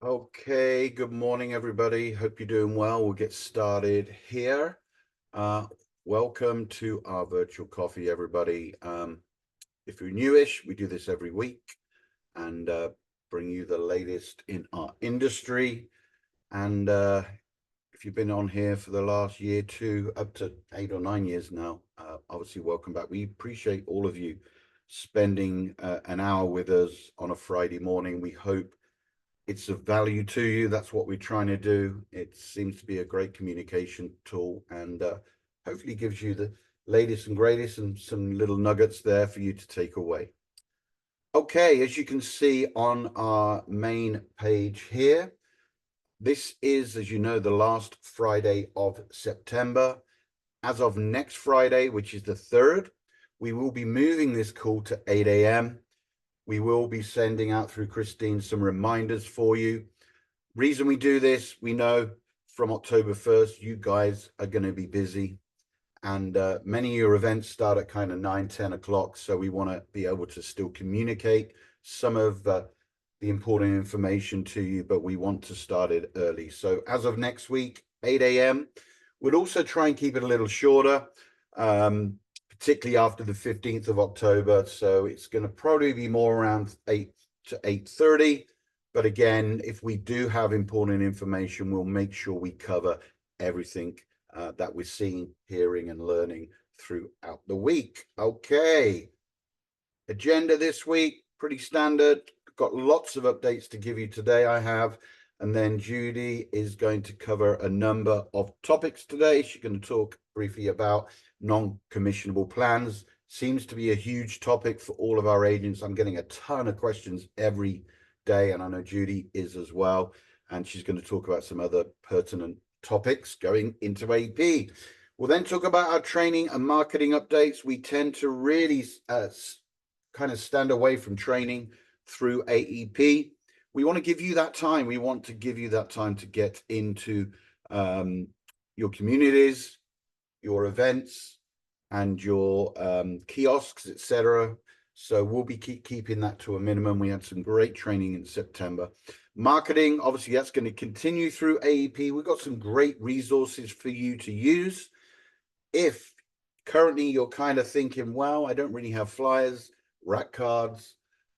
Okay, good morning, everybody. Hope you're doing well. We'll get started here. Uh, Welcome to our virtual coffee, everybody. If you're newish, we do this every week and bring you the latest in our industry. And if you've been on here for the last year, two, up to 8 or 9 years now, obviously welcome back. We appreciate all of you spending an hour with us on a Friday morning. We hope it's of value to you. That's what we're trying to do. It seems to be a great communication tool and hopefully gives you the latest and greatest and some little nuggets there for you to take away. Okay, as you can see on our main page here, this is, as you know, the last Friday of September. As of next Friday, which is the 3rd, we will be moving this call to 8 a.m. We will be sending out through Christine some reminders for you. Reason we do this, we know from October 1st, you guys are going to be busy. And many of your events start at kind of 9, 10 o'clock. So we want to be able to still communicate some of the important information to you, but we want to start it early. So as of next week, 8 a.m., we'd also try and keep it a little shorter, particularly after the 15th of October. So it's going to probably be more around 8 to 8:30. But again, if we do have important information, we'll make sure we cover everything that we're seeing, hearing, and learning throughout the week. Okay. Agenda this week, pretty standard. Got lots of updates to give you today, I have. And then Judy is going to cover a number of topics today. She's going to talk briefly about non-commissionable plans. Seems to be a huge topic for all of our agents. I'm getting a ton of questions every day, and I know Judy is as well. And she's going to talk about some other pertinent topics going into AP. We'll then talk about our training and marketing updates. We tend to really kind of stand away from training through AEP. We want to give you that time. We want to give you that time to get into your communities, your events, and your kiosks, etc. So we'll be keeping that to a minimum. We had some great training in September. Marketing, obviously, that's going to continue through AEP. We've got some great resources for you to use. If currently you're kind of thinking, well, I don't really have flyers, rack cards,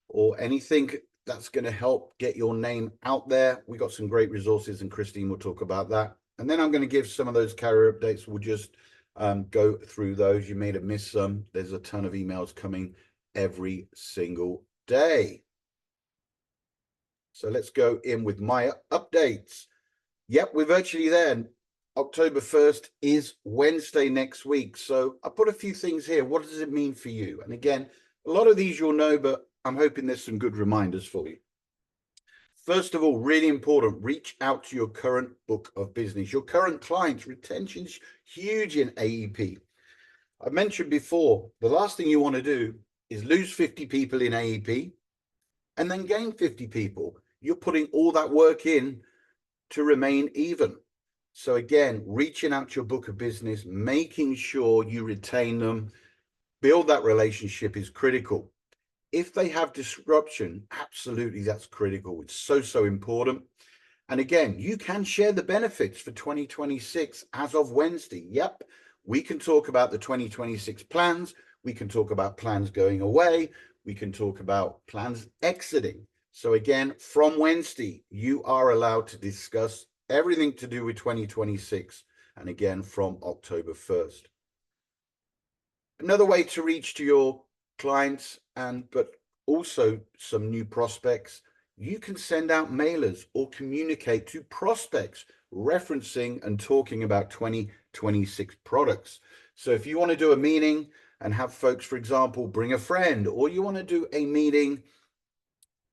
or anything that's going to help get your name out there, we got some great resources, and Christine will talk about that. And then I'm going to give some of those carrier updates. We'll just go through those. You may have missed some. There's a ton of emails coming every single day. So let's go in with my updates. Yep, we're virtually there. October 1st is Wednesday next week. So I put a few things here. What does it mean for you? And again, a lot of these you'll know, but I'm hoping there's some good reminders for you. First of all, really important, reach out to your current book of business. Your current clients, retention's huge in AEP. I mentioned before, the last thing you want to do is lose 50 people in AEP and then gain 50 people. You're putting all that work in to remain even. So again, reaching out to your book of business, making sure you retain them, build that relationship is critical. If they have disruption, absolutely that's critical. It's so important. And again, you can share the benefits for 2026 as of Wednesday. Yep, we can talk about the 2026 plans. We can talk about plans going away. We can talk about plans exiting. So again, from Wednesday, you are allowed to discuss everything to do with 2026. And again, from October 1st. Another way to reach to your clients but also some new prospects, you can send out mailers or communicate to prospects referencing and talking about 2026 products. So if you want to do a meeting and have folks, for example, bring a friend, or you want to do a meeting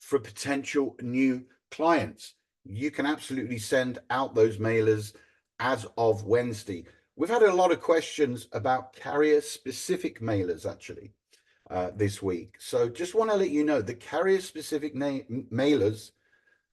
for potential new clients, you can absolutely send out those mailers as of Wednesday. We've had a lot of questions about carrier specific mailers actually this week. So just want to let you know the carrier specific mailers,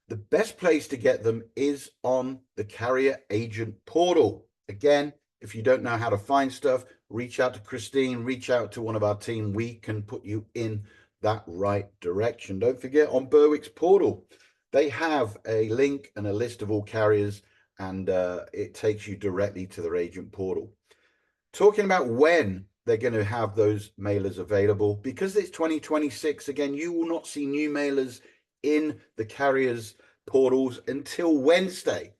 the best place to get them is on the carrier agent portal. Again, if you don't know how to find stuff, reach out to Christine, reach out to one of our team. We can put you in that right direction. Don't forget on Berwick's portal, They have a link and a list of all carriers, and it takes you directly to their agent portal. Talking about when they're going to have those mailers available, because it's 2026, again, you will not see new mailers in the carriers portals until Wednesday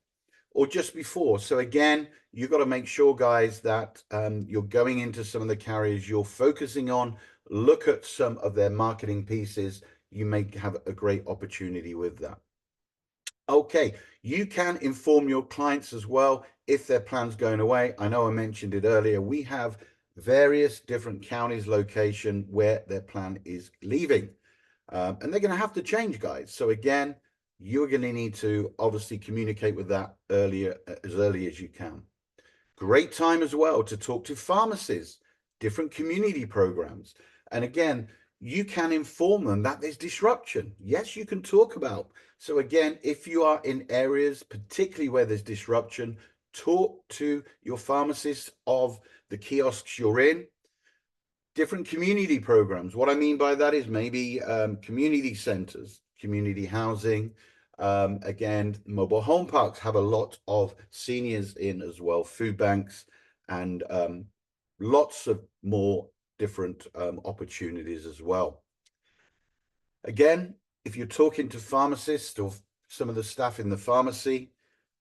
or just before. So again, you've got to make sure, guys, that you're going into some of the carriers you're focusing on, look at some of their marketing pieces. You may have a great opportunity with that. Okay, you can inform your clients as well if their plan's going away. I know I mentioned it earlier. We have various different counties location where their plan is leaving. And they're going to have to change, guys. So again, you're going to need to obviously communicate with that as early as you can. Great time as well to talk to pharmacies, different community programs. And again, you can inform them that there's disruption. Yes, you can talk about. So again, if you are in areas, particularly where there's disruption, talk to your pharmacist of the kiosks you're in. Different community programs. What I mean by that is maybe community centers, community housing. Again, mobile home parks have a lot of seniors in as well, food banks, and lots of more different opportunities as well. Again, if you're talking to pharmacists or some of the staff in the pharmacy,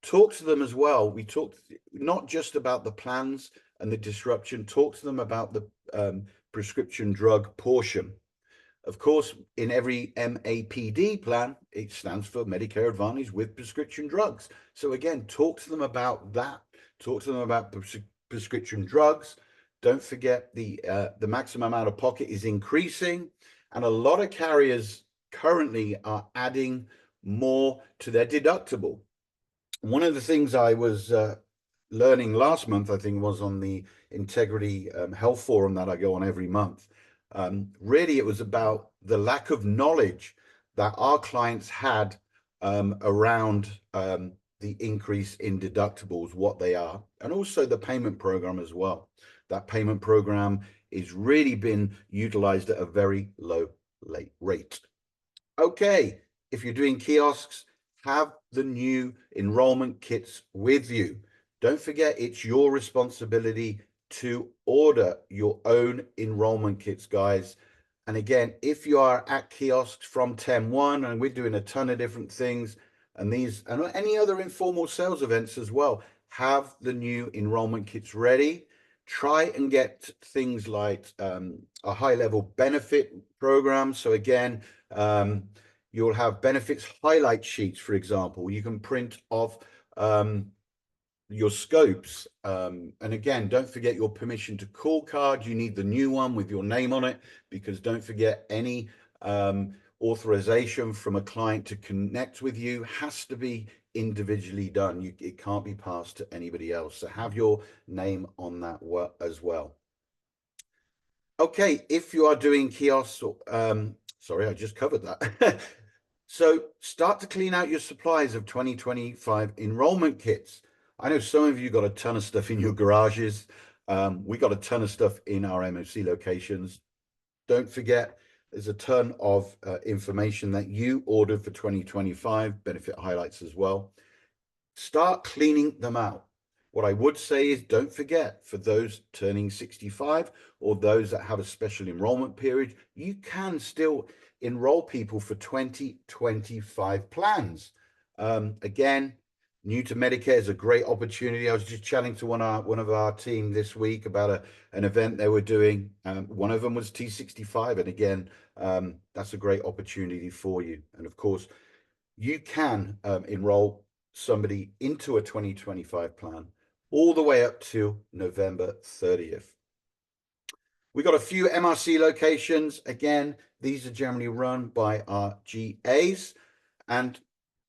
talk to them as well. We talked not just about the plans and the disruption, talk to them about the prescription drug portion. Of course, in every MAPD plan, it stands for Medicare Advantage with prescription drugs. So again, talk to them about that. Talk to them about prescription drugs. Don't forget the maximum out of pocket is increasing, and a lot of carriers currently are adding more to their deductible. One of the things I was learning last month, I think, was on the Integrity Health Forum that I go on every month. Really, it was about the lack of knowledge that our clients had around the increase in deductibles, what they are, and also the payment program as well. That payment program is really been utilized at a very low rate. Okay, if you're doing kiosks, have the new enrollment kits with you. Don't forget, it's your responsibility to order your own enrollment kits, guys. And again, if you are at kiosks from 10/1, and we're doing a ton of different things, and these and any other informal sales events as well, have the new enrollment kits ready. Try and get things like a high-level benefit program. So again, you'll have benefits highlight sheets, for example. You can print off your scopes. And again, don't forget your permission to call card. You need the new one with your name on it, because don't forget, any authorization from a client to connect with you has to be individually done. It can't be passed to anybody else. So have your name on that as well. Okay, if you are doing kiosks, sorry, I just covered that. So start to clean out your supplies of 2025 enrollment kits. I know some of you got a ton of stuff in your garages. We got a ton of stuff in our MOC locations. Don't forget, there's a ton of information that you ordered for 2025, benefit highlights as well. Start cleaning them out. What I would say is, don't forget, for those turning 65 or those that have a special enrollment period, you can still enroll people for 2025 plans. Again, new to Medicare is a great opportunity. I was just chatting to one of our team this week about an event they were doing. One of them was T65, and again, that's a great opportunity for you. And of course, you can enroll somebody into a 2025 plan all the way up to November 30th. We got a few MRC locations. Again, these are generally run by our GAs, and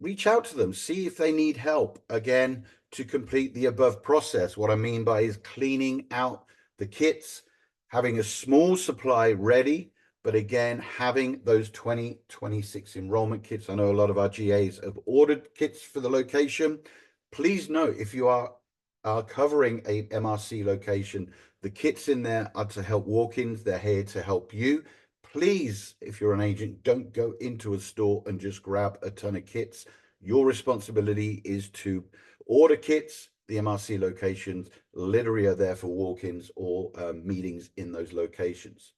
reach out to them, see if they need help, again, to complete the above process. What I mean by is cleaning out the kits, having a small supply ready, but again, having those 2026 enrollment kits. I know a lot of our GAs have ordered kits for the location. Please note, if you are covering a MRC location, the kits in there are to help walk-ins. They're here to help you. please, if you're an agent, don't go into a store and just grab a ton of kits. Your responsibility is to order kits. The MRC locations literally are there for walk-ins or meetings in those locations.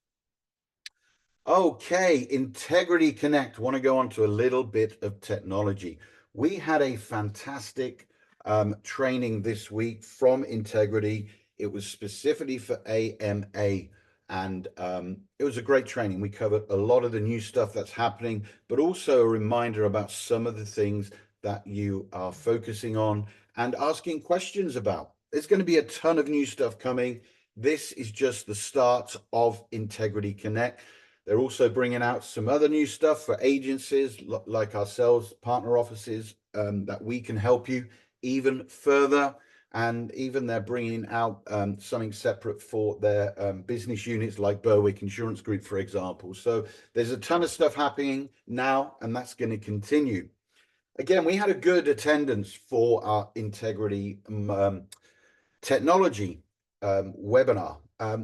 Okay, Integrity Connect. Want to go on to a little bit of technology. We had a fantastic training this week from Integrity. It was specifically for AMA, and it was a great training. We covered a lot of the new stuff that's happening, but also a reminder about some of the things that you are focusing on and asking questions about. There's going to be a ton of new stuff coming. This is just the start of Integrity Connect. They're also bringing out some other new stuff for agencies like ourselves, partner offices, that we can help you even further. And even they're bringing out something separate for their business units like Berwick Insurance Group, for example. So there's a ton of stuff happening now, and that's going to continue. Again, we had a good attendance for our Integrity technology webinar.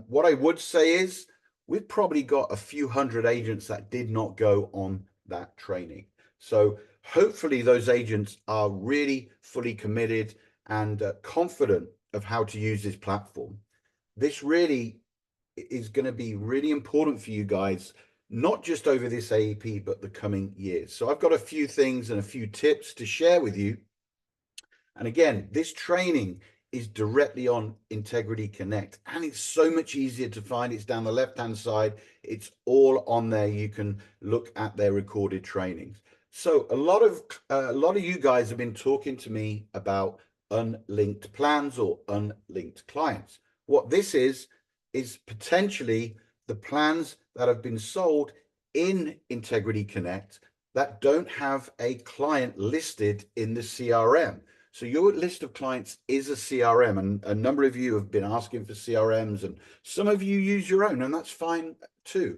What I would say is we've probably got a few hundred agents that did not go on that training. So hopefully those agents are really fully committed and confident of how to use this platform. This really is going to be really important for you guys, not just over this AEP, but the coming years. So I've got a few things and a few tips to share with you. And again, this training is directly on Integrity Connect, and it's so much easier to find. It's down the left-hand side. It's all on there. You can look at their recorded trainings. So a lot of you guys have been talking to me about unlinked plans or unlinked clients. What this is potentially the plans that have been sold in Integrity Connect that don't have a client listed in the CRM. So your list of clients is a CRM, and a number of you have been asking for CRMs, and some of you use your own, and that's fine too.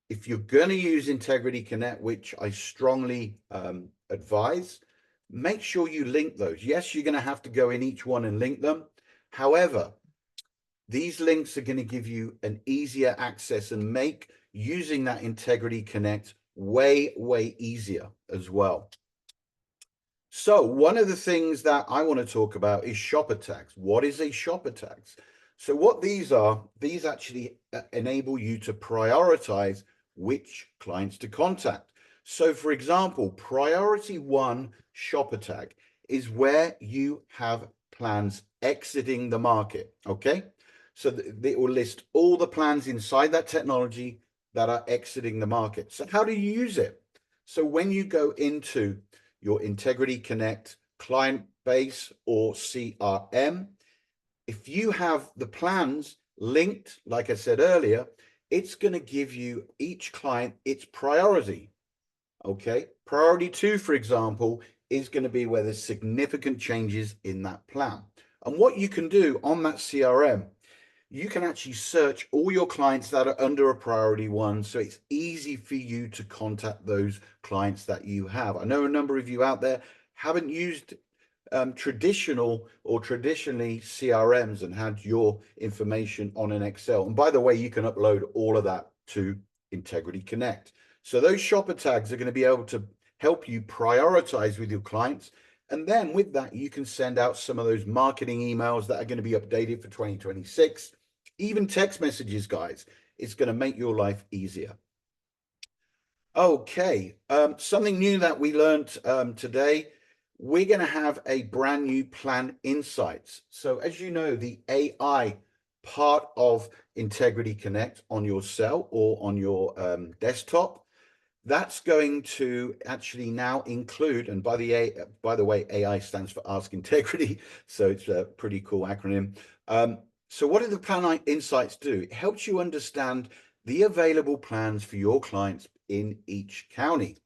If you're going to use Integrity Connect, which I strongly advise, make sure you link those. Yes, you're going to have to go in each one and link them. However, these links are going to give you an easier access and make using that Integrity Connect way, way easier as well. So one of the things that I want to talk about is shopper tags. What is a shopper tags? So what these are, these actually enable you to prioritize which clients to contact. So for example, priority 1 shopper tag is where you have plans exiting the market, okay? So it will list all the plans inside that technology that are exiting the market. So how do you use it? So when you go into your Integrity Connect client base or CRM, if you have the plans linked, like I said earlier, it's going to give you each client its priority. Okay. Priority 2, for example, is going to be where there's significant changes in that plan. And what you can do on that CRM, you can actually search all your clients that are under a priority 1. So it's easy for you to contact those clients that you have. I know a number of you out there haven't used traditionally CRMs and had your information on an Excel. And by the way, you can upload all of that to Integrity Connect. So those shopper tags are going to be able to help you prioritize with your clients. And then with that, you can send out some of those marketing emails that are going to be updated for 2026, even text messages, guys. It's going to make your life easier. Okay, something new that we learned today, we're going to have a brand new Plan Insights. So as you know, the AI part of Integrity Connect on your cell or on your desktop, that's going to actually now include, and by the way, AI stands for Ask Integrity, so it's a pretty cool acronym. So what do the Plan Insights do? It helps you understand the available plans for your clients in each county.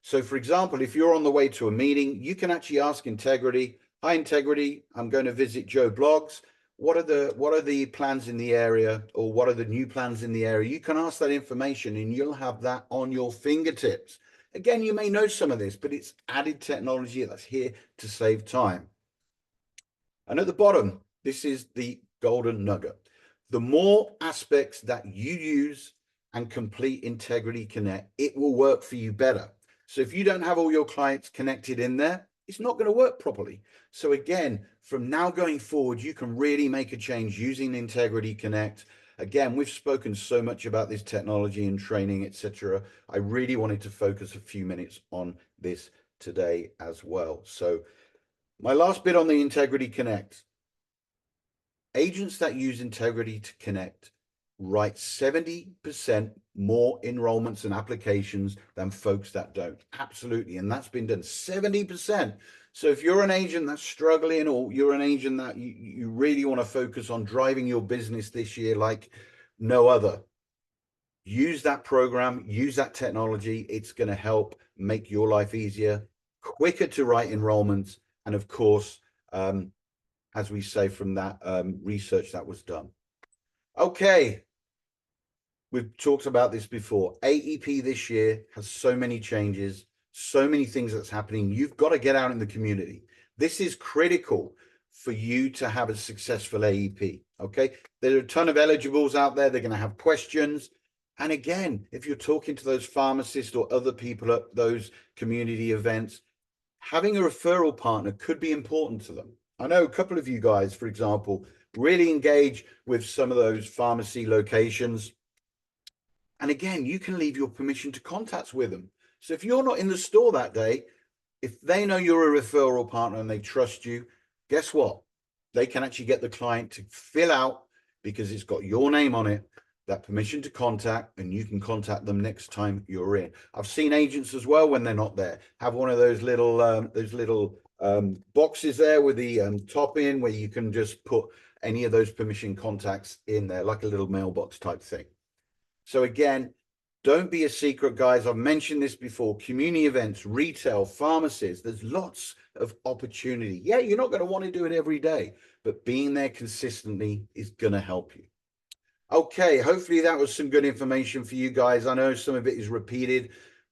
So for example, if you're on the way to a meeting, you can actually ask Integrity, "Hi Integrity, I'm going to visit Joe Bloggs. What are the plans in the area, or what are the new plans in the area?" You can ask that information and you'll have that on your fingertips. Again, you may know some of this, but it's added technology that's here to save time. And at the bottom, this is the golden nugget. The more aspects that you use and complete Integrity Connect, it will work for you better. So if you don't have all your clients connected in there, it's not going to work properly. So again, from now going forward, you can really make a change using Integrity Connect. Again, we've spoken so much about this technology and training, etc. I really wanted to focus a few minutes on this today as well. So my last bit on the Integrity Connect. Agents that use Integrity to Connect write 70% more enrollments and applications than folks that don't. Absolutely. And that's been done 70%. So if you're an agent that's struggling, or you're an agent that you really want to focus on driving your business this year like no other, use that program, use that technology. It's going to help make your life easier, quicker to write enrollments, and of course, as we say from that research that was done. Okay, we've talked about this before. AEP this year has so many changes, so many things that's happening. You've got to get out in the community. This is critical for you to have a successful AEP, okay? There are a ton of eligibles out there. They're going to have questions. And again, if you're talking to those pharmacists or other people at those community events, having a referral partner could be important to them. I know a couple of you guys, for example, really engage with some of those pharmacy locations. And again, you can leave your permission to contacts with them. So if you're not in the store that day, if they know you're a referral partner and they trust you, guess what? They can actually get the client to fill out, because it's got your name on it, that permission to contact, and you can contact them next time you're in. I've seen agents as well, when they're not there, have one of those little boxes there with the top in, where you can just put any of those permission contacts in there, like a little mailbox type thing. So again, don't be a secret, guys. I've mentioned this before. Community events, retail, pharmacies, there's lots of opportunity. Yeah, you're not going to want to do it every day, but being there consistently is going to help you. Okay, hopefully that was some good information for you guys. I know some of it is repeated,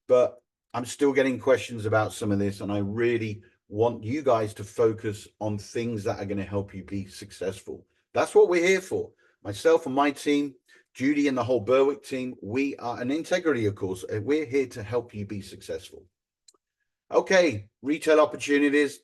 but I'm still getting questions about some of this, and I really want you guys to focus on things that are going to help you be successful. That's what we're here for. Myself and my team, Judy and the whole Berwick team, we are an Integrity, of course. We're here to help you be successful. Okay, retail opportunities.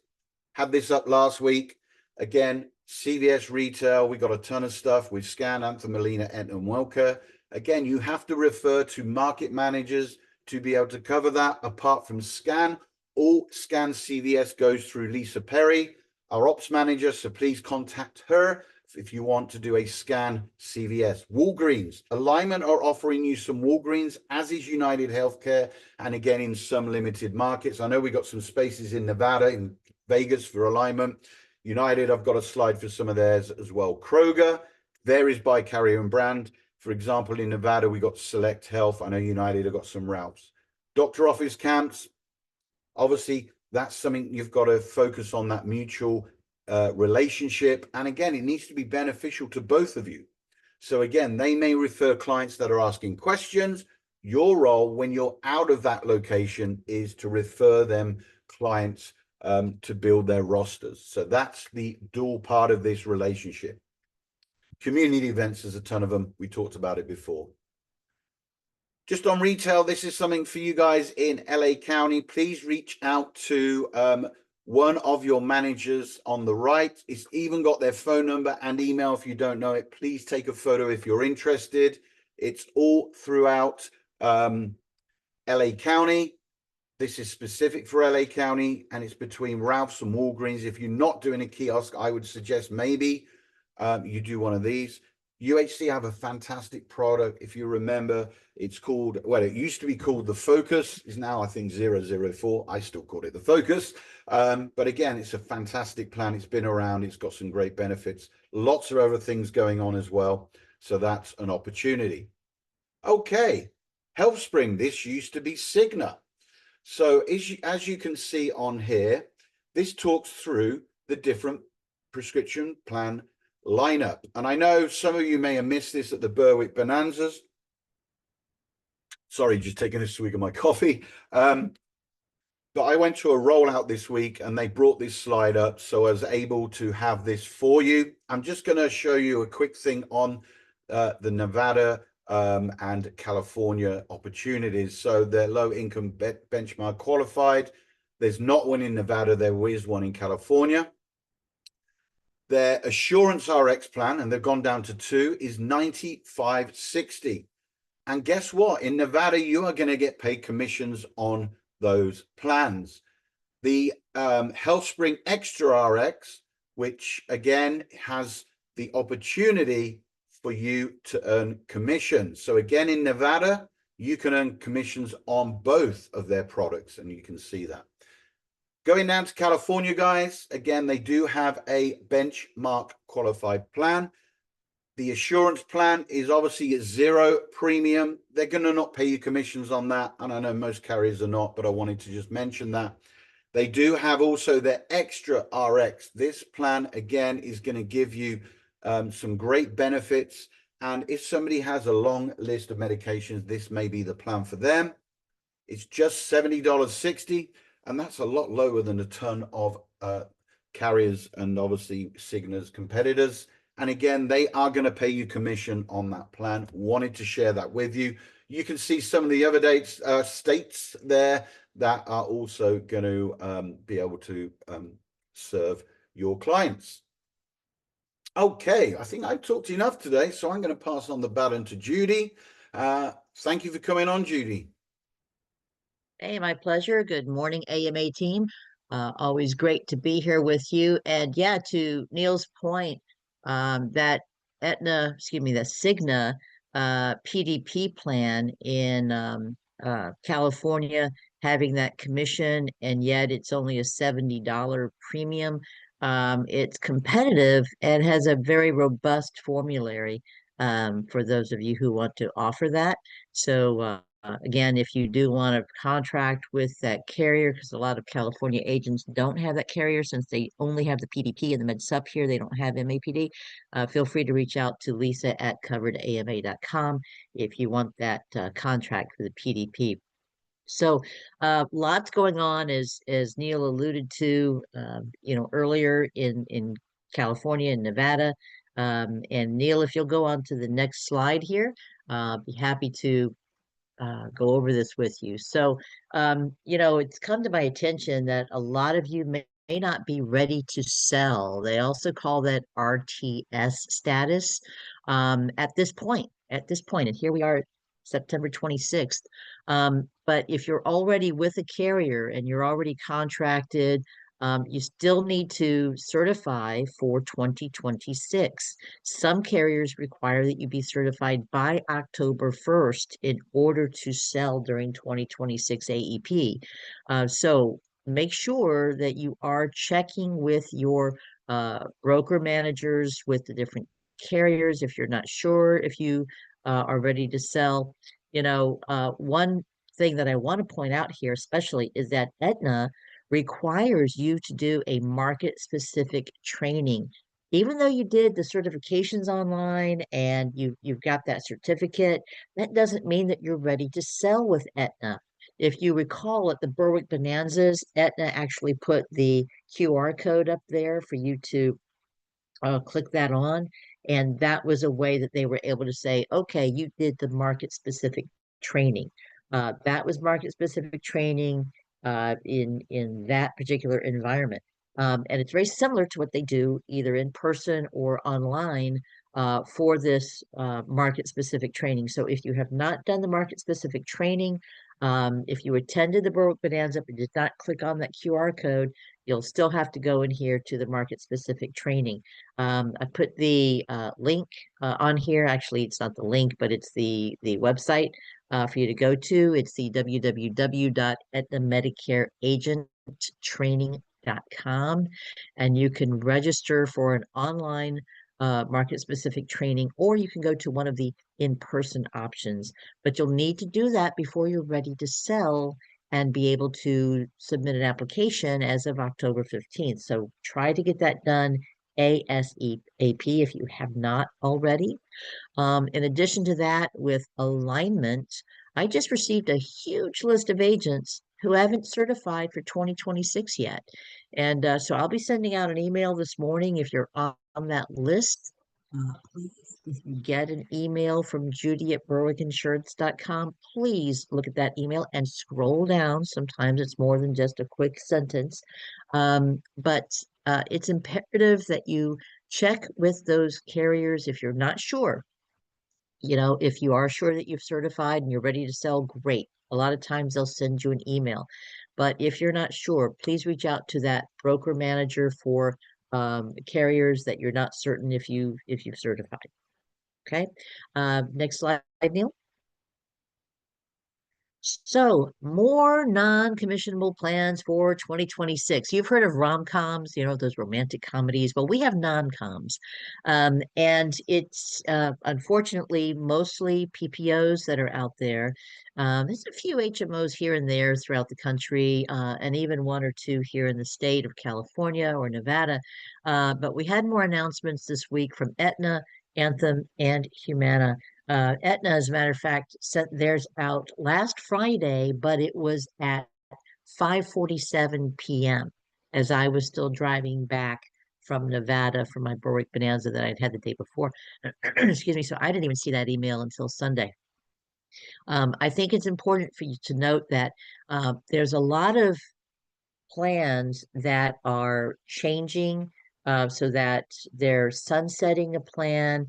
Had this up last week. Again, CVS Retail, we got a ton of stuff with Scan, Anthem, Molina, Aetna, and Welker. Again, you have to refer to market managers to be able to cover that. Apart from Scan, all Scan CVS goes through Lisa Perry, our ops manager, so please contact her if you want to do a Scan CVS. Walgreens, Alignment are offering you some Walgreens, as is United Healthcare, and again in some limited markets. I know we got some spaces in Nevada, in Vegas for Alignment. United, I've got a slide for some of theirs as well. Kroger, there is by carrier and brand. For example, in Nevada, we got Select Health. I know United have got some routes. Doctor office camps, obviously, that's something you've got to focus on, that mutual relationship. And again, it needs to be beneficial to both of you. So again, they may refer clients that are asking questions. Your role when you're out of that location is to refer them clients to build their rosters. So that's the dual part of this relationship. Community events, there's a ton of them. We talked about it before. Just on retail, this is something for you guys in LA County. Please reach out to one of your managers on the right. It's even got their phone number and email if you don't know it. Please take a photo if you're interested. It's all throughout LA County. This is specific for LA County, and it's between Ralph's and Walgreens. If you're not doing a kiosk, I would suggest maybe you do one of these. UHC have a fantastic product. If you remember, it's called, well, it used to be called the Focus. Is now, I think, 004. I still call it the Focus. But again, it's a fantastic plan. It's been around. It's got some great benefits. Lots of other things going on as well. So that's an opportunity. Okay, HealthSpring. This used to be Cigna. So as you can see on here, this talks through the different prescription plan lineup. And I know some of you may have missed this at the Berwick Bonanzas. Sorry, just taking a swig of my coffee. But I went to a rollout this week and they brought this slide up, so I was able to have this for you. I'm just going to show you a quick thing on the Nevada and California opportunities. So they're low income benchmark qualified. There's not one in Nevada. There is one in California. Their Assurance RX plan, and they've gone down to 2, is $95.60. And guess what? In Nevada, you are going to get paid commissions on those plans. The HealthSpring Extra RX, which again has the opportunity for you to earn commissions. So again, in Nevada, you can earn commissions on both of their products, and you can see that. Going down to California, guys, again, they do have a benchmark qualified plan. The Assurance plan is obviously at 0 premium. They're going to not pay you commissions on that. And I know most carriers are not, but I wanted to just mention that. They do have also their Extra RX. This plan, again, is going to give you some great benefits. And if somebody has a long list of medications, this may be the plan for them. It's just $70.60. And that's a lot lower than a ton of carriers and obviously Cigna's competitors. And again, they are going to pay you commission on that plan. Wanted to share that with you. You can see some of the other states there that are also going to be able to serve your clients. Okay, I think I've talked enough today, so I'm going to pass on the baton to Judy. Thank you for coming on, Judy. Hey, my pleasure. Good morning, AMA team. Always great to be here with you. And yeah, to Neil's point, that Cigna PDP plan in California having that commission, and yet it's only a $70 premium. It's competitive and has a very robust formulary for those of you who want to offer that. So again, if you do want to contract with that carrier, because a lot of California agents don't have that carrier since they only have the PDP and the Med Sup here, they don't have MAPD. Feel free to reach out to Lisa at coveredama.com if you want that contract for the PDP. So, lots going on as Neil alluded to, earlier in California and Nevada. And Neil, if you'll go on to the next slide here, be happy to go over this with you. So, it's come to my attention that a lot of you may not be ready to sell. They also call that RTS status at this point. And here we are, September 26th. But if you're already with a carrier and you're already contracted, you still need to certify for 2026. Some carriers require that you be certified by October 1st in order to sell during 2026 AEP. So make sure that you are checking with your broker managers, with the different carriers. If you're not sure if you are ready to sell, one thing that I want to point out here, especially, is that Aetna requires you to do a market specific training. Even though you did the certifications online and you've got that certificate, that doesn't mean that you're ready to sell with Aetna. If you recall at the Berwick Bonanzas, Aetna actually put the QR code up there for you to click that on. And that was a way that they were able to say, okay, you did the market specific training. That was market specific training in that particular environment. And it's very similar to what they do either in person or online for this market specific training. So if you have not done the market specific training, if you attended the Berwick Bonanza but did not click on that QR code, you'll still have to go in here to the market specific training. I put the link on here. Actually, it's not the link, but it's the website for you to go to. It's the www.aetnamedicareagenttraining.com, and you can register for an online market specific training, or you can go to one of the in-person options. But you'll need to do that before you're ready to sell and be able to submit an application as of October 15th. So try to get that done ASAP if you have not already. In addition to that, with alignment, I just received a huge list of agents who haven't certified for 2026 yet. And so I'll be sending out an email this morning if you're on that list. Please, if you get an email from Judy at berwickinsurance.com, please look at that email and scroll down. Sometimes it's more than just a quick sentence. But it's imperative that you check with those carriers if you're not sure. If you are sure that you've certified and you're ready to sell, great. A lot of times they'll send you an email. But if you're not sure, please reach out to that broker manager for carriers that you're not certain if you've certified. Okay. Next slide, Neil. So more non-commissionable plans for 2026. You've heard of rom-coms, those romantic comedies. Well, we have non-coms. And it's unfortunately mostly PPOs that are out there. There's a few HMOs here and there throughout the country, and even one or two here in the state of California or Nevada. But we had more announcements this week from Aetna, Anthem, and Humana. Aetna, as a matter of fact, sent theirs out last Friday, but it was at 5:47 p.m. as I was still driving back from Nevada for my Berwick Bonanza that I'd had the day before. Excuse me. So I didn't even see that email until Sunday. I think it's important for you to note that there's a lot of plans that are changing so that they're sunsetting a plan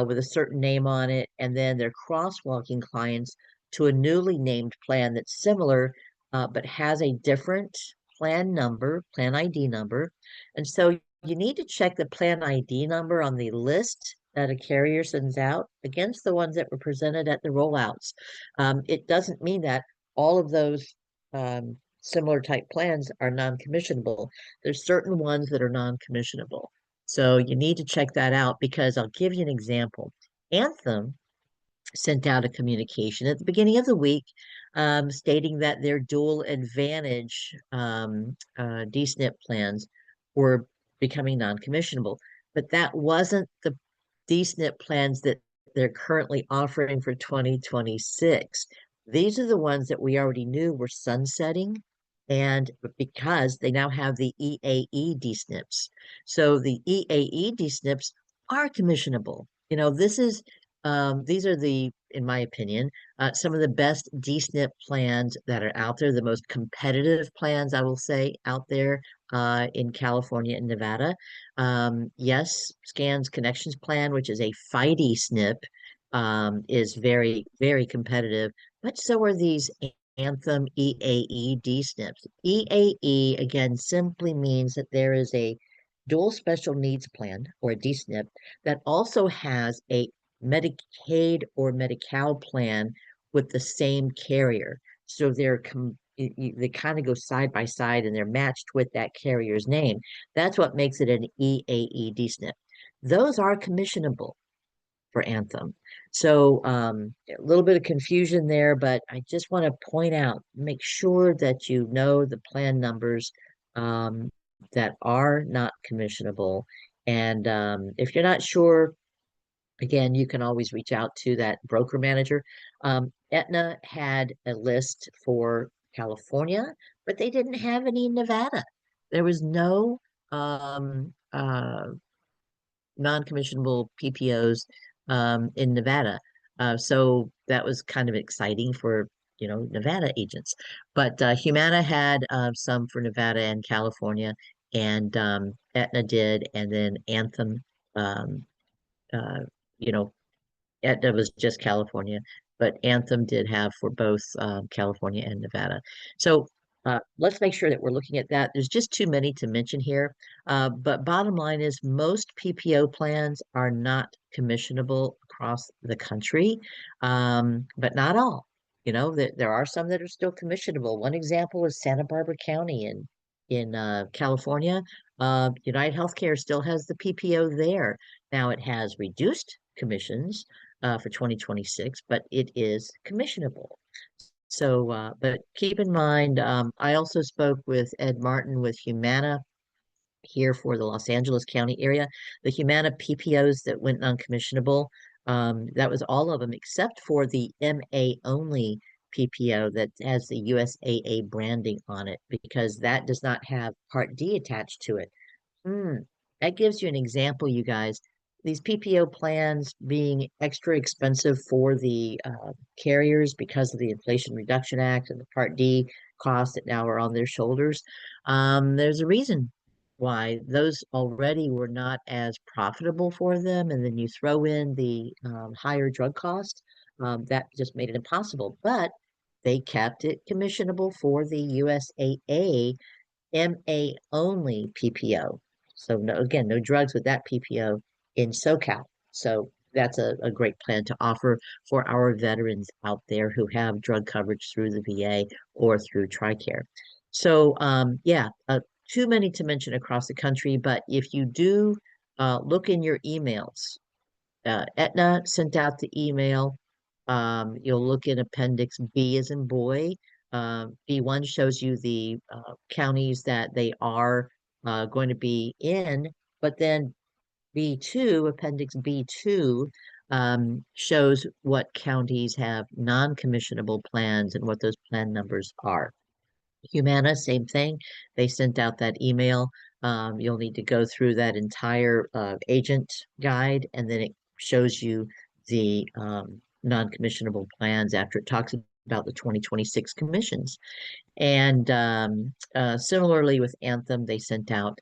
with a certain name on it, and then they're crosswalking clients to a newly named plan that's similar but has a different plan number, plan ID number. And so you need to check the plan ID number on the list that a carrier sends out against the ones that were presented at the rollouts. It doesn't mean that all of those similar type plans are non-commissionable. There's certain ones that are non-commissionable. So you need to check that out because I'll give you an example. Anthem sent out a communication at the beginning of the week stating that their dual advantage DSNP plans were becoming non-commissionable. But that wasn't the DSNP plans that they're currently offering for 2026. These are the ones that we already knew were sunsetting, and because they now have the EAE DSNPs. So the EAE DSNPs are commissionable. These are in my opinion, some of the best DSNP plans that are out there, the most competitive plans, I will say, out there in California and Nevada. Yes, Scans Connections Plan, which is a FIDE SNP, is very, very competitive, but so are these Anthem EAE DSNPs. EAE, again, simply means that there is a dual special needs plan or a DSNP that also has a Medicaid or Medi-Cal plan with the same carrier. So they kind of go side by side and they're matched with that carrier's name. That's what makes it an EAE DSNP. Those are commissionable for Anthem. So a little bit of confusion there, but I just want to point out, make sure that you know the plan numbers that are not commissionable. And if you're not sure, again, you can always reach out to that broker manager. Aetna had a list for California, but they didn't have any in Nevada. There was no non-commissionable PPOs in Nevada. So that was kind of exciting for, Nevada agents. But Humana had some for Nevada and California, and Aetna did, and then Anthem, uh, you know, Aetna was just California, but Anthem did have for both California and Nevada. So let's make sure that we're looking at that. There's just too many to mention here. But bottom line is most PPO plans are not commissionable across the country, but not all. There are some that are still commissionable. One example is Santa Barbara County in California. United Healthcare still has the PPO there. Now it has reduced commissions for 2026, but it is commissionable. So, but keep in mind, I also spoke with Ed Martin with Humana here for the Los Angeles County area. The Humana PPOs that went non-commissionable, that was all of them except for the MA only PPO that has the USAA branding on it because that does not have Part D attached to it. That gives you an example, you guys. these PPO plans being extra expensive for the carriers because of the Inflation Reduction Act and the Part D costs that now are on their shoulders. There's a reason why those already were not as profitable for them, and then you throw in the higher drug cost, that just made it impossible. But they kept it commissionable for the USAA MA only PPO. So no, again, no drugs with that PPO in SoCal. So that's a great plan to offer for our veterans out there who have drug coverage through the VA or through TRICARE. So yeah, too many to mention across the country, but if you do look in your emails, Aetna sent out the email. You'll look in Appendix B as in boy. B1 shows you the counties that they are going to be in, but then B2, Appendix B2, shows what counties have non-commissionable plans and what those plan numbers are. Humana, same thing. They sent out that email. You'll need to go through that entire agent guide, and then it shows you the non-commissionable plans after it talks about the 2026 commissions. And similarly with Anthem, they sent out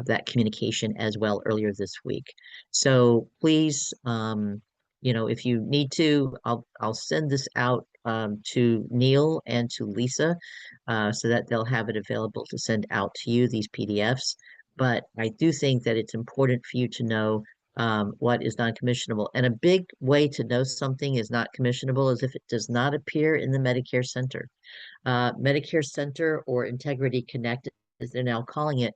that communication as well earlier this week. So please, if you need to, I'll send this out to Neil and to Lisa so that they'll have it available to send out to you, these PDFs. But I do think that it's important for you to know what is non-commissionable. And a big way to know something is not commissionable is if it does not appear in the Medicare Center. Medicare Center or Integrity Connect, as they're now calling it,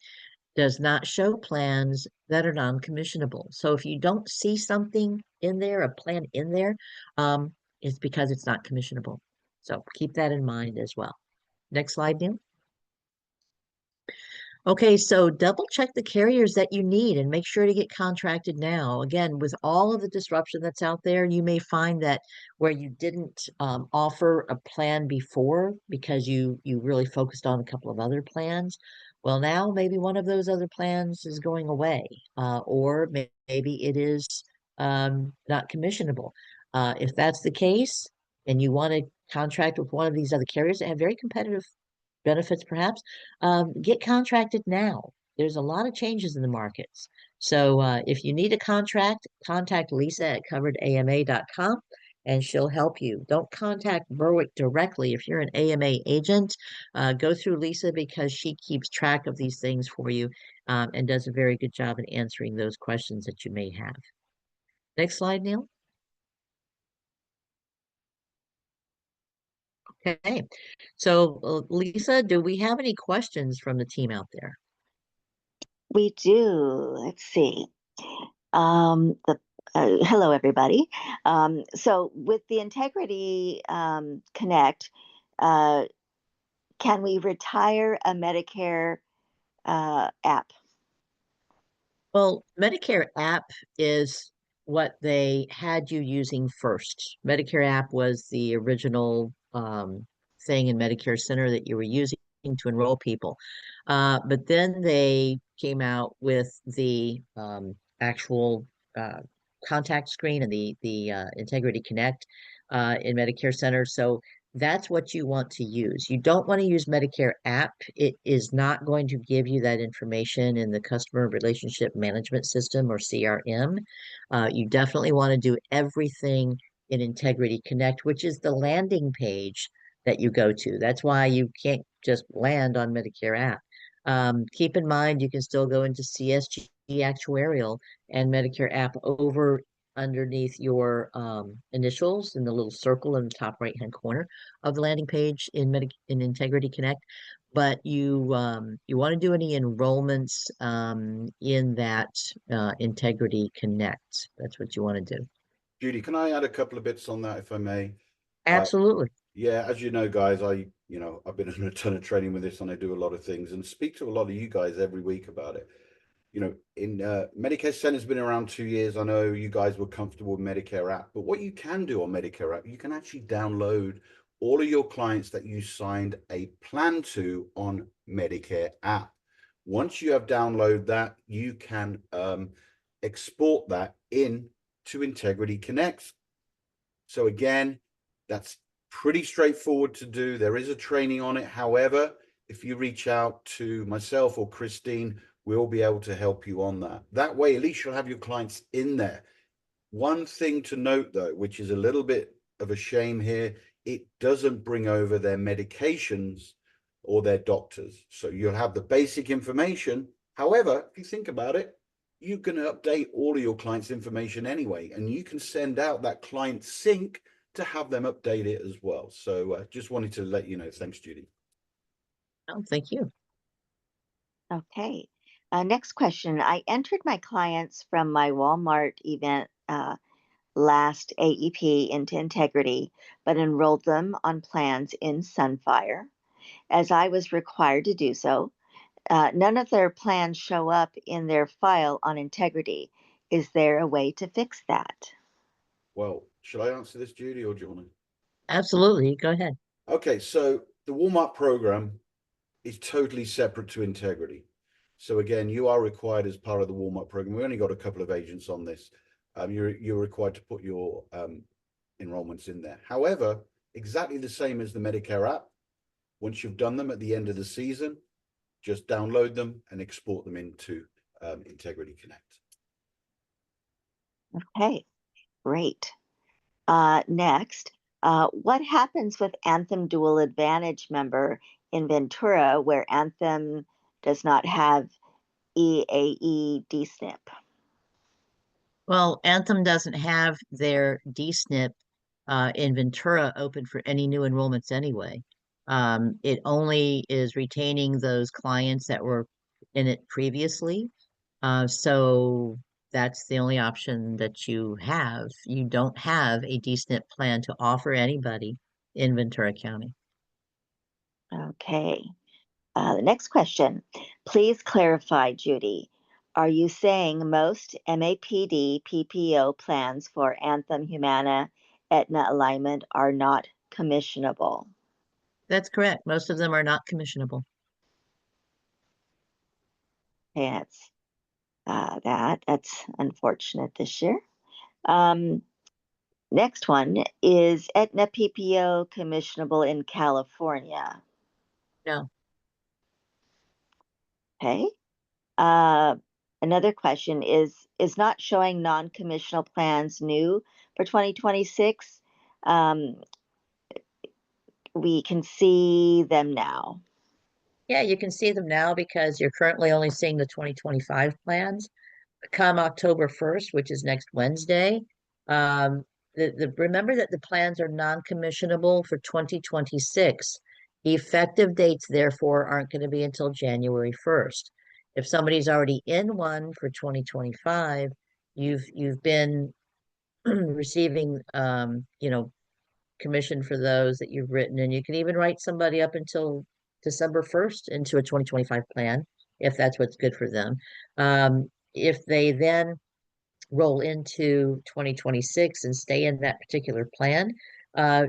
does not show plans that are non-commissionable. So if you don't see something in there, a plan in there, it's because it's not commissionable. So keep that in mind as well. Next slide, Neil. Okay, so double check the carriers that you need and make sure to get contracted now. Again, with all of the disruption that's out there, you may find that where you didn't offer a plan before because you really focused on a couple of other plans. Well, now maybe one of those other plans is going away, or maybe it is not commissionable. If that's the case, and you want to contract with one of these other carriers that have very competitive benefits perhaps, get contracted now. There's a lot of changes in the markets. So if you need a contract, contact Lisa at coveredama.com and she'll help you. Don't contact Berwick directly. If you're an AMA agent, go through Lisa because she keeps track of these things for you and does a very good job in answering those questions that you may have. Next slide, Neil. Okay. So, Lisa, do we have any questions from the team out there? We do. Let's see. Hello, everybody. So with the Integrity Connect, can we retire a Medicare app? Well, Medicare app is what they had you using first. Medicare app was the original thing in Medicare Center that you were using to enroll people. But then they came out with the actual contact screen and the Integrity Connect in Medicare Center. So that's what you want to use. You don't want to use Medicare app. It is not going to give you that information in the customer relationship management system or CRM. You definitely want to do everything in Integrity Connect, which is the landing page that you go to. That's why you can't just land on Medicare app. Keep in mind, you can still go into CSG actuarial and Medicare app over underneath your initials in the little circle in the top right hand corner of the landing page in Integrity Connect. But you want to do any enrollments in that Integrity Connect. That's what you want to do. Judy, can I add a couple of bits on that, if I may? Absolutely. Yeah, as you know, guys, I've been in a ton of training with this and I do a lot of things and speak to a lot of you guys every week about it. In Medicare Center's been around 2 years. I know you guys were comfortable with Medicare app, but what you can do on Medicare app, you can actually download all of your clients that you signed a plan to on Medicare app. Once you have downloaded that, you can export that in to Integrity Connect. So again, that's pretty straightforward to do. There is a training on it. However, if you reach out to myself or Christine, we'll be able to help you on that. That way, at least you'll have your clients in there. One thing to note, though, which is a little bit of a shame here, it doesn't bring over their medications or their doctors. So you'll have the basic information. However, if you think about it, you can update all of your clients' information anyway, and you can send out that client sync to have them update it as well. So just wanted to let you know. Thanks, Judy. Oh, thank you. Okay. Next question. I entered my clients from my Walmart event last AEP into Integrity, but enrolled them on plans in Sunfire, as I was required to do so. None of their plans show up in their file on Integrity. Is there a way to fix that? Well, should I answer this, Judy, or do you want to? Absolutely. Go ahead. Okay, so the Walmart program is totally separate to Integrity. So again, you are required as part of the Walmart program. We only got a couple of agents on this. You're required to put your enrollments in there. However, exactly the same as the Medicare app. Once you've done them at the end of the season, just download them and export them into Integrity Connect. Okay, great. Next, what happens with Anthem Dual Advantage member in Ventura where Anthem does not have EAE DSNP? Well, Anthem doesn't have their DSNP in Ventura open for any new enrollments anyway. It only is retaining those clients that were in it previously. So that's the only option that you have. You don't have a DSNP plan to offer anybody in Ventura County. Okay. The next question. Please clarify, Judy. Are you saying most MAPD PPO plans for Anthem, Humana, Aetna Alignment are not commissionable? That's correct. Most of them are not commissionable. Okay, that's unfortunate this year. Next one, is Aetna PPO commissionable in California? No. Okay. Another question is not showing non-commissional plans new for 2026? We can see them now. Yeah, you can see them now because you're currently only seeing the 2025 plans. Come October 1st, which is next Wednesday, remember that the plans are non-commissionable for 2026. Effective dates, therefore, aren't going to be until January 1st. If somebody's already in one for 2025, you've been receiving commission for those that you've written, and you can even write somebody up until December 1st into a 2025 plan if that's what's good for them. If they then roll into 2026 and stay in that particular plan,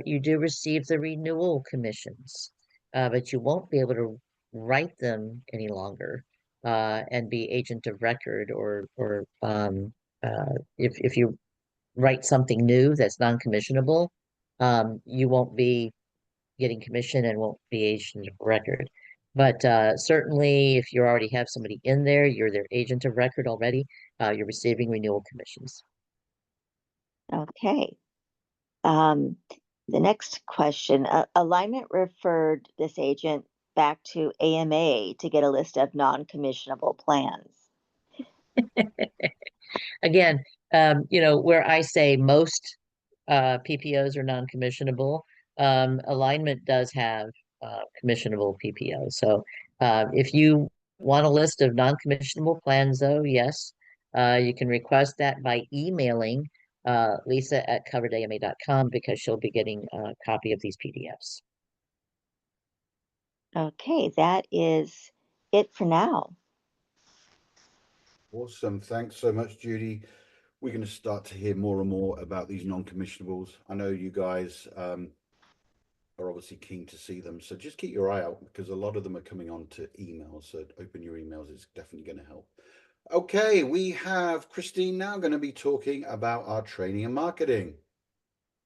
you do receive the renewal commissions, but you won't be able to write them any longer and be agent of record or if you write something new that's non-commissionable, you won't be getting commission and won't be agent of record. But certainly, if you already have somebody in there, you're their agent of record already, you're receiving renewal commissions. Okay. The next question, Alignment referred this agent back to AMA to get a list of non-commissionable plans. Again, where I say most PPOs are non-commissionable, Alignment does have commissionable PPOs. So if you want a list of non-commissionable plans, though, yes, you can request that by emailing Lisa at coveredama.com because she'll be getting a copy of these PDFs. Okay, that is it for now. Awesome. Thanks so much, Judy. We're going to start to hear more and more about these non-commissionables. I know you guys are obviously keen to see them. So just keep your eye out because a lot of them are coming on to emails. So open your emails. It's definitely going to help. Okay, we have Christine now going to be talking about our training and marketing.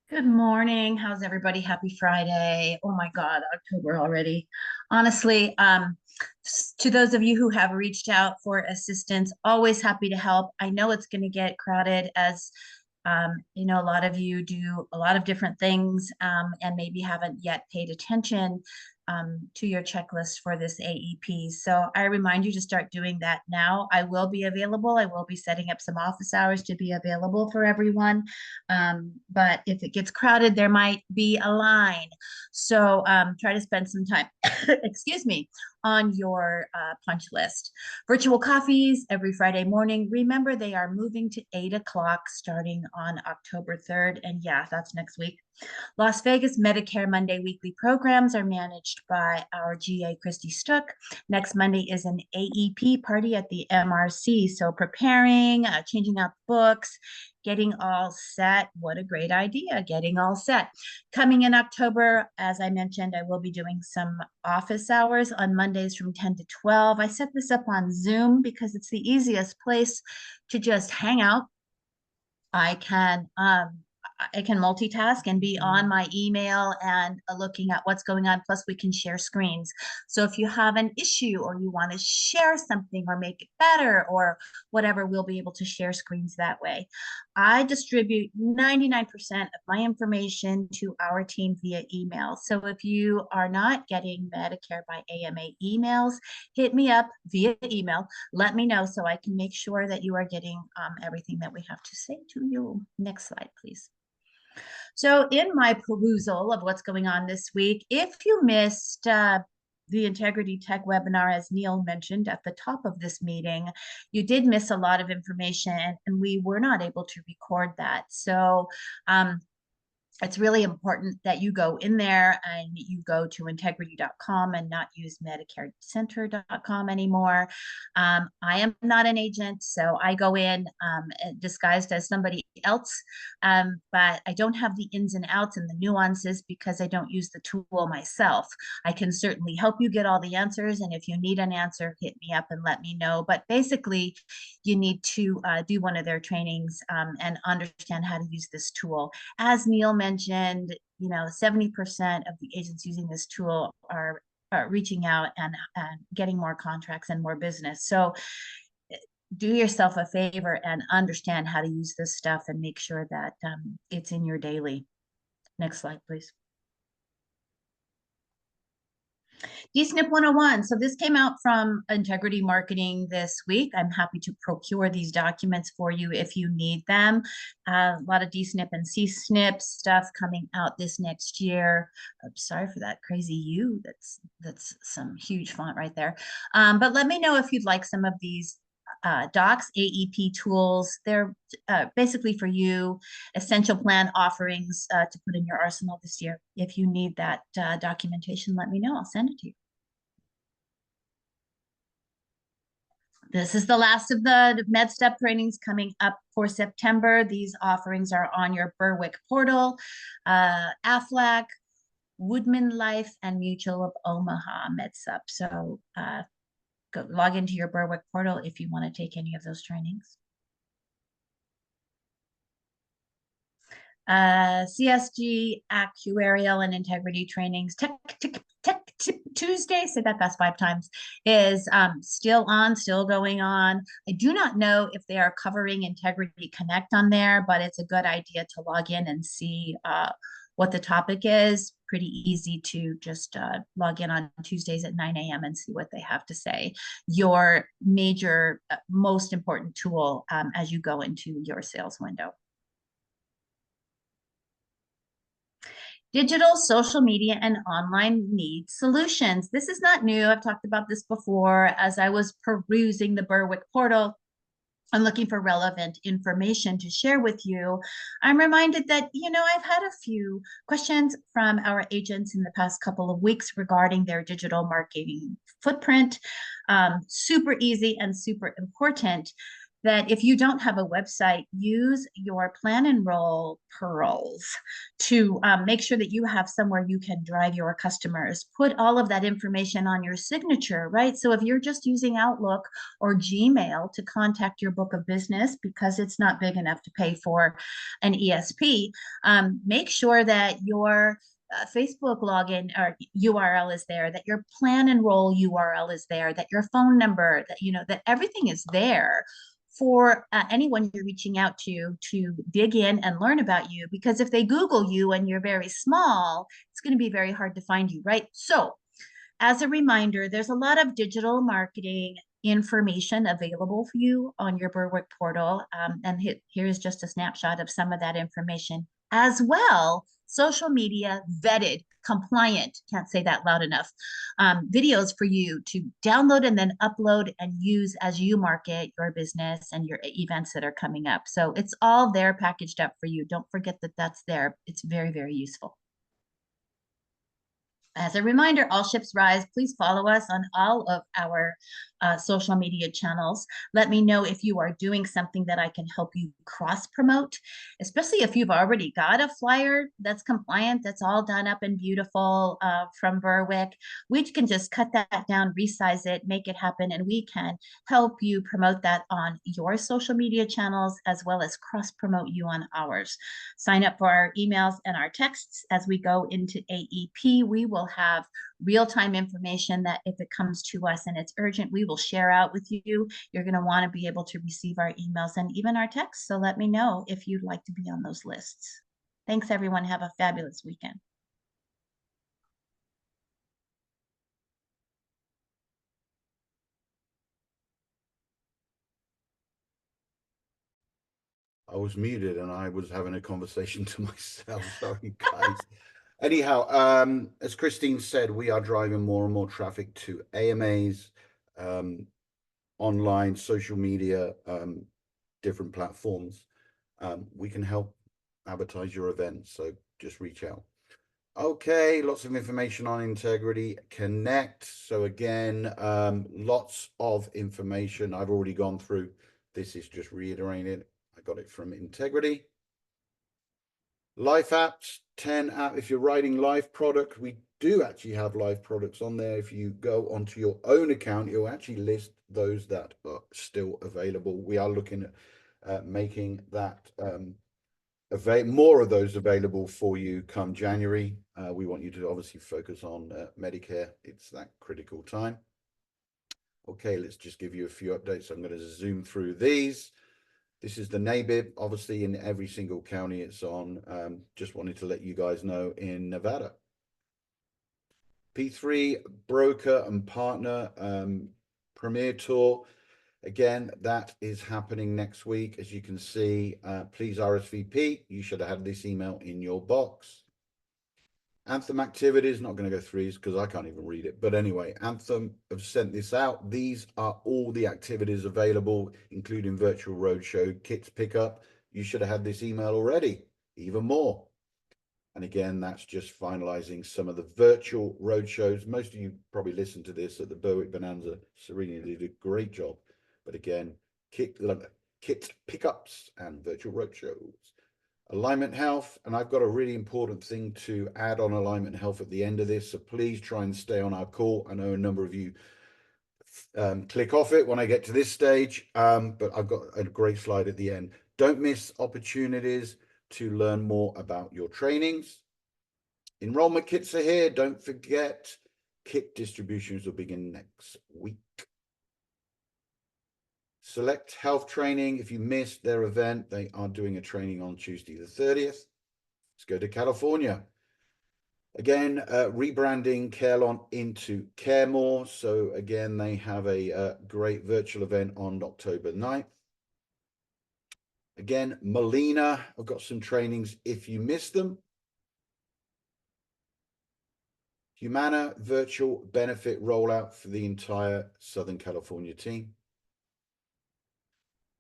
Good morning. How's everybody? Happy Friday. Oh my God, October already. Honestly, to those of you who have reached out for assistance, always happy to help. I know it's going to get crowded as you know, a lot of you do a lot of different things and maybe haven't yet paid attention to your checklist for this AEP. So I remind you to start doing that now. I will be available. I will be setting up some office hours to be available for everyone. But if it gets crowded, there might be a line. So try to spend some time, excuse me, on your punch list. Virtual coffees every Friday morning. Remember, they are moving to 8 o'clock starting on October 3rd. And yeah, that's next week. Las Vegas Medicare Monday weekly programs are managed by our GA Christy Stook. Next Monday is an AEP party at the MRC. So preparing, changing out books, getting all set. What a great idea, getting all set. Coming in October, as I mentioned, I will be doing some office hours on Mondays from 10 to 12. I set this up on Zoom because it's the easiest place to just hang out. I can multitask and be on my email and looking at what's going on. Plus, we can share screens. So if you have an issue or you want to share something or make it better or whatever, we'll be able to share screens that way. I distribute 99% of my information to our team via email. So if you are not getting Medicare by AMA emails, hit me up via email. Let me know so I can make sure that you are getting everything that we have to say to you. Next slide, please. So in my perusal of what's going on this week, if you missed the Integrity Tech webinar, as Neil mentioned at the top of this meeting, you did miss a lot of information and we were not able to record that. So it's really important that you go in there and you go to integrity.com and not use medicarecenter.com anymore. I am not an agent, so I go in disguised as somebody else, but I don't have the ins and outs and the nuances because I don't use the tool myself. I can certainly help you get all the answers, and if you need an answer, hit me up and let me know. But basically, you need to do one of their trainings and understand how to use this tool. As Neil mentioned, you know, 70% of the agents using this tool are reaching out and getting more contracts and more business. So do yourself a favor and understand how to use this stuff and make sure that it's in your daily. Next slide, please. DSNP 101. So this came out from Integrity Marketing this week. I'm happy to procure these documents for you if you need them. A lot of DSNP and CSNP stuff coming out this next year. I'm sorry for that crazy U. That's some huge font right there. But let me know if you'd like some of these docs, AEP tools. They're basically for you, essential plan offerings to put in your arsenal this year. If you need that documentation, let me know. I'll send it to you. This is the last of the MedStep trainings coming up for September. These offerings are on your Berwick portal. Aflac, Woodman Life, and Mutual of Omaha MedSup. So go log into your Berwick portal if you want to take any of those trainings. CSG, actuarial, and integrity trainings. Tech Tuesday, say that fast 5 times, is still on, still going on. I do not know if they are covering Integrity Connect on there, but it's a good idea to log in and see what the topic is. Pretty easy to just log in on Tuesdays at 9 a.m. and see what they have to say. Your major, most important tool as you go into your sales window. Digital, social media, and online needs solutions. This is not new. I've talked about this before. As I was perusing the Berwick portal and looking for relevant information to share with you, I'm reminded that, you know, I've had a few questions from our agents in the past couple of weeks regarding their digital marketing footprint. Super easy and super important. that if you don't have a website, use your Plan Enroll pearls to make sure that you have somewhere you can drive your customers. Put all of that information on your signature, right? So if you're just using Outlook or Gmail to contact your book of business because it's not big enough to pay for an ESP, make sure that your Facebook login or URL is there, that your Plan Enroll URL is there, that your phone number, that that everything is there for anyone you're reaching out to dig in and learn about you. Because if they Google you and you're very small, it's going to be very hard to find you, right? So as a reminder, there's a lot of digital marketing information available for you on your Berwick portal. And here's just a snapshot of some of that information as well. Social media vetted, compliant, can't say that loud enough, videos for you to download and then upload and use as you market your business and your events that are coming up. So it's all there packaged up for you. Don't forget that that's there. It's very, very useful. As a reminder, All Ships Rise, please follow us on all of our social media channels. Let me know if you are doing something that I can help you cross promote, especially if you've already got a flyer that's compliant, that's all done up and beautiful from Berwick. We can just cut that down, resize it, make it happen, and we can help you promote that on your social media channels as well as cross promote you on ours. Sign up for our emails and our texts as we go into AEP. We will have real-time information that if it comes to us and it's urgent, we will share out with you. You're going to want to be able to receive our emails and even our texts. So let me know if you'd like to be on those lists. Thanks, everyone. Have a fabulous weekend. I was muted and I was having a conversation to myself. Sorry, guys. Anyhow, as Christine said, we are driving more and more traffic to AMAs, online, social media, different platforms. We can help advertise your event, so just reach out. Okay, lots of information on Integrity Connect. So again, lots of information I've already gone through. This is just reiterating it. I got it from Integrity. Life apps, 10 app. If you're writing live product, we do actually have live products on there. If you go onto your own account, you'll actually list those that are still available. We are looking at making that more of those available for you come January. We want you to obviously focus on Medicare. It's that critical time. Okay, let's just give you a few updates. I'm going to zoom through these. This is the NABIB, obviously in every single county it's on. Just wanted to let you guys know in Nevada. P3 broker and partner Premier Tour. Again, that is happening next week. As you can see, please RSVP. You should have had this email in your box. Anthem activities, not going to go through these because I can't even read it. But anyway, Anthem have sent this out. These are all the activities available, including virtual roadshow, kits pickup. You should have had this email already, even more. And again, that's just finalizing some of the virtual roadshows. Most of you probably listened to this at the Berwick Bonanza. Serena did a great job. But again, kit pickups and virtual roadshows. Alignment Health, and I've got a really important thing to add on Alignment Health at the end of this, so please try and stay on our call. I know a number of you click off it when I get to this stage, but I've got a great slide at the end. Don't miss opportunities to learn more about your trainings. Enrollment kits are here. Don't forget, kit distributions will begin next week. Select Health Training. If you missed their event, they are doing a training on Tuesday the 30th. Let's go to California. Again, rebranding Carelon into CareMore. So again, they have a great virtual event on October 9th. Again, Molina, I've got some trainings if you missed them. Humana virtual benefit rollout for the entire Southern California team.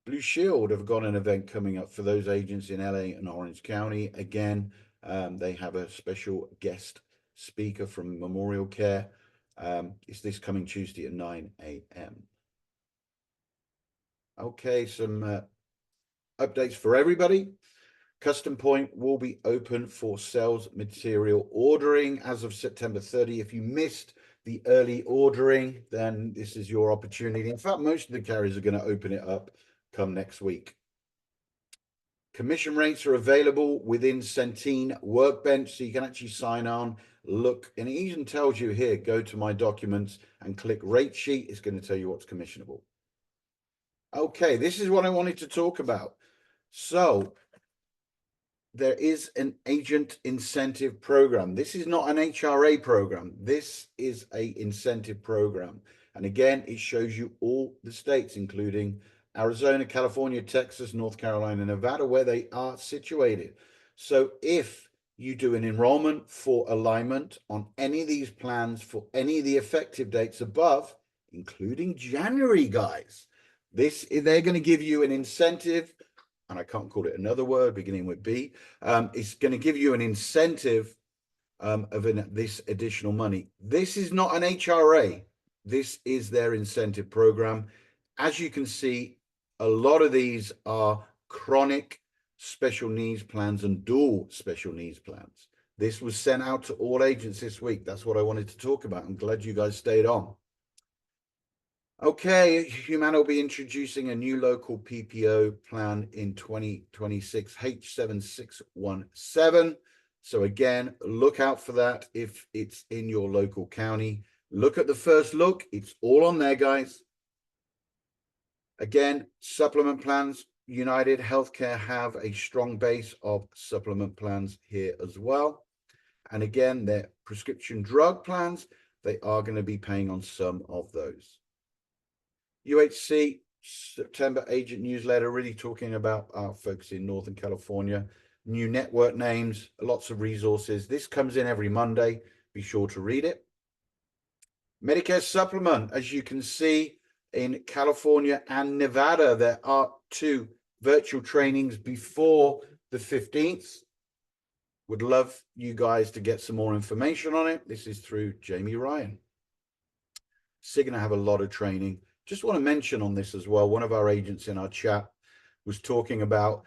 Blue Shield have got an event coming up for those agents in LA and Orange County. Again, they have a special guest speaker from Memorial Care. It's this coming Tuesday at 9 a.m. Okay, some updates for everybody. Custom Point will be open for sales material ordering as of September 30. If you missed the early ordering, then this is your opportunity. In fact, most of the carriers are going to open it up come next week. Commission rates are available within Centene Workbench, so you can actually sign on, look, and it even tells you here, go to my documents and click rate sheet. It's going to tell you what's commissionable. Okay, this is what I wanted to talk about. So there is an agent incentive program. This is not an HRA program. This is an incentive program. And again, it shows you all the states, including Arizona, California, Texas, North Carolina, Nevada, where they are situated. So if you do an enrollment for alignment on any of these plans for any of the effective dates above, including January, guys, they're going to give you an incentive, and I can't call it another word beginning with B. It's going to give you an incentive of this additional money. This is not an HRA. This is their incentive program. As you can see, a lot of these are chronic special needs plans and dual special needs plans. This was sent out to all agents this week. That's what I wanted to talk about. I'm glad you guys stayed on. Okay, Humana will be introducing a new local PPO plan in 2026, H7617. So again, look out for that if it's in your local county. Look at the first look. It's all on there, guys. Again, supplement plans. United Healthcare have a strong base of supplement plans here as well. And again, their prescription drug plans, they are going to be paying on some of those. UHC September agent newsletter, really talking about our folks in Northern California. New network names, lots of resources. This comes in every Monday. Be sure to read it. Medicare supplement, as you can see in California and Nevada, there are 2 virtual trainings before the 15th. Would love you guys to get some more information on it. This is through Jamie Ryan. Cigna have a lot of training. Just want to mention on this as well, one of our agents in our chat was talking about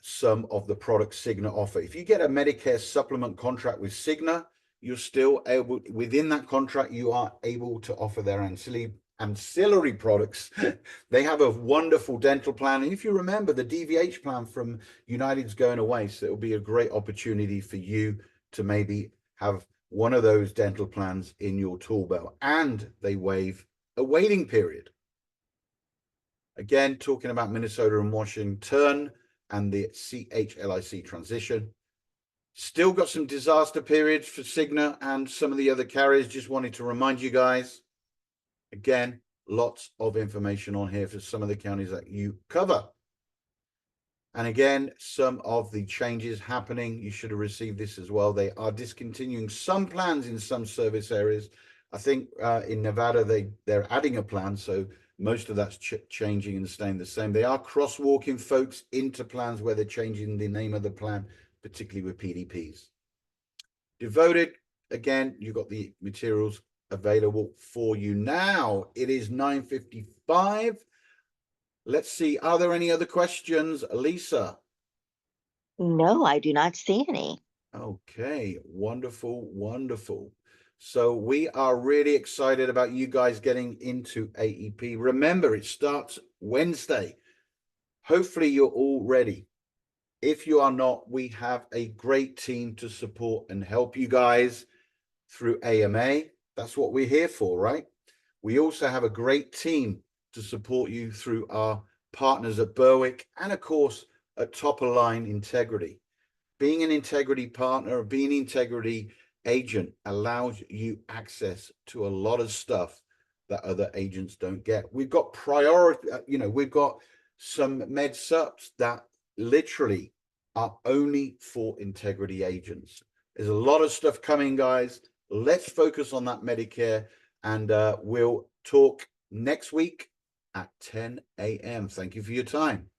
some of the products Cigna offer. If you get a Medicare supplement contract with Cigna, you're still able, within that contract, you are able to offer their ancillary products. They have a wonderful dental plan. And if you remember, the DVH plan from United's going away, so it'll be a great opportunity for you to maybe have one of those dental plans in your tool belt. And they waive a waiting period. Again, talking about Minnesota and Washington and the CHLIC transition. Still got some disaster periods for Cigna and some of the other carriers. Just wanted to remind you guys. Again, lots of information on here for some of the counties that you cover. And again, some of the changes happening. You should have received this as well. They are discontinuing some plans in some service areas. I think in Nevada, they're adding a plan, so most of that's changing and staying the same. They are crosswalking folks into plans where they're changing the name of the plan, particularly with PDPs. Devoted, again, you've got the materials available for you now. It is 9:55. Let's see, are there any other questions, Lisa? No, I do not see any. Okay, wonderful, wonderful. So we are really excited about you guys getting into AEP. Remember, it starts Wednesday. Hopefully you're all ready. If you are not, we have a great team to support and help you guys through AMA. That's what we're here for, right? We also have a great team to support you through our partners at Berwick and, of course, at Top of Line Integrity. Being an Integrity partner, being an Integrity agent allows you access to a lot of stuff that other agents don't get. We've got priority, we've got some med subs that literally are only for Integrity agents. There's a lot of stuff coming, guys. Let's focus on that Medicare, and we'll talk next week at 10 a.m. Thank you for your time.